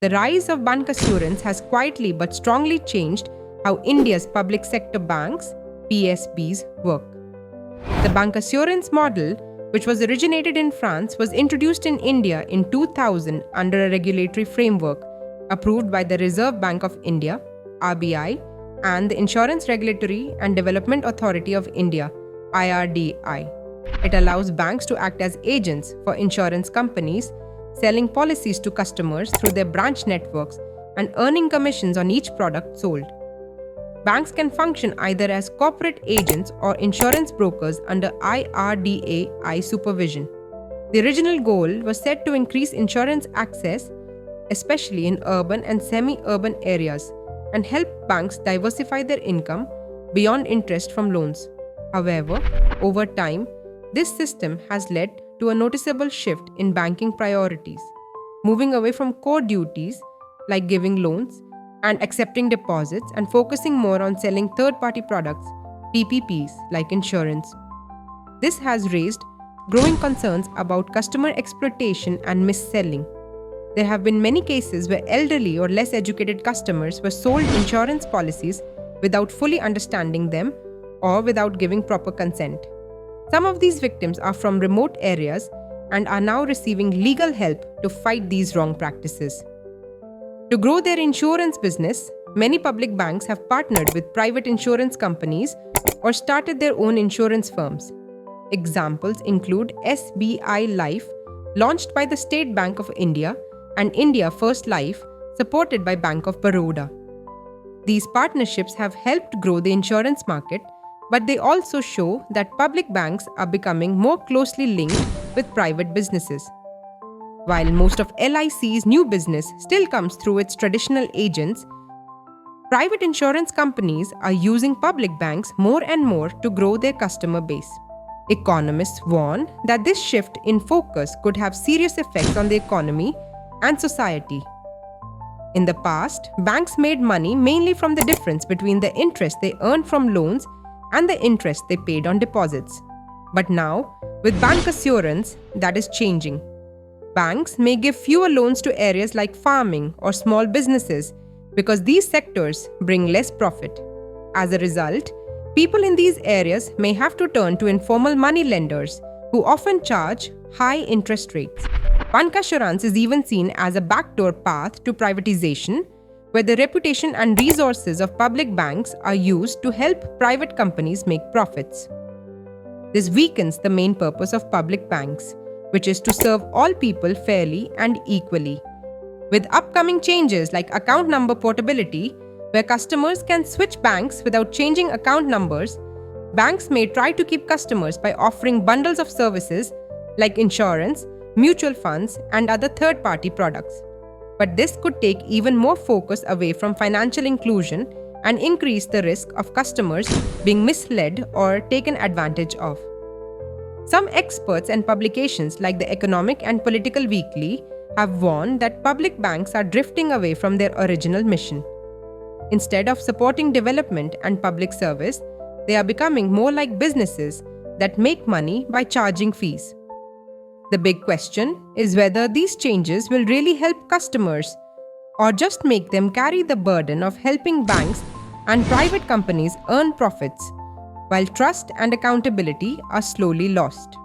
The rise of Bancassurance has quietly but strongly changed how India's public sector banks, PSBs, work. The Bancassurance model, which was originated in France, was introduced in India in 2000 under a regulatory framework approved by the Reserve Bank of India, RBI, and the Insurance Regulatory and Development Authority of India, IRDI. It allows banks to act as agents for insurance companies, selling policies to customers through their branch networks and earning commissions on each product sold. Banks can function either as corporate agents or insurance brokers under IRDAI supervision. The original goal was set to increase insurance access, especially in urban and semi-urban areas, and help banks diversify their income beyond interest from loans. However, over time, this system has led to a noticeable shift in banking priorities, moving away from core duties like giving loans and accepting deposits and focusing more on selling third-party products, TPPs, like insurance. This has raised growing concerns about customer exploitation and mis-selling. There have been many cases where elderly or less educated customers were sold insurance policies without fully understanding them or without giving proper consent. Some of these victims are from remote areas and are now receiving legal help to fight these wrong practices. To grow their insurance business, many public banks have partnered with private insurance companies or started their own insurance firms. Examples include SBI Life, launched by the State Bank of India, and India First Life, supported by Bank of Baroda. These partnerships have helped grow the insurance market, but they also show that public banks are becoming more closely linked with private businesses. While most of LIC's new business still comes through its traditional agents, private insurance companies are using public banks more and more to grow their customer base. Economists warn that this shift in focus could have serious effects on the economy and society. In the past, banks made money mainly from the difference between the interest they earned from loans and the interest they paid on deposits. But now, with bancassurance, that is changing. Banks may give fewer loans to areas like farming or small businesses because these sectors bring less profit. As a result, people in these areas may have to turn to informal money lenders who often charge high interest rates. Bancassurance is even seen as a backdoor path to privatization, where the reputation and resources of public banks are used to help private companies make profits. This weakens the main purpose of public banks, which is to serve all people fairly and equally. With upcoming changes like account number portability, where customers can switch banks without changing account numbers, banks may try to keep customers by offering bundles of services like insurance, mutual funds, and other third-party products. But this could take even more focus away from financial inclusion and increase the risk of customers being misled or taken advantage of. Some experts and publications like the Economic and Political Weekly have warned that public banks are drifting away from their original mission. Instead of supporting development and public service, they are becoming more like businesses that make money by charging fees. The big question is whether these changes will really help customers or just make them carry the burden of helping banks and private companies earn profits, while trust and accountability are slowly lost.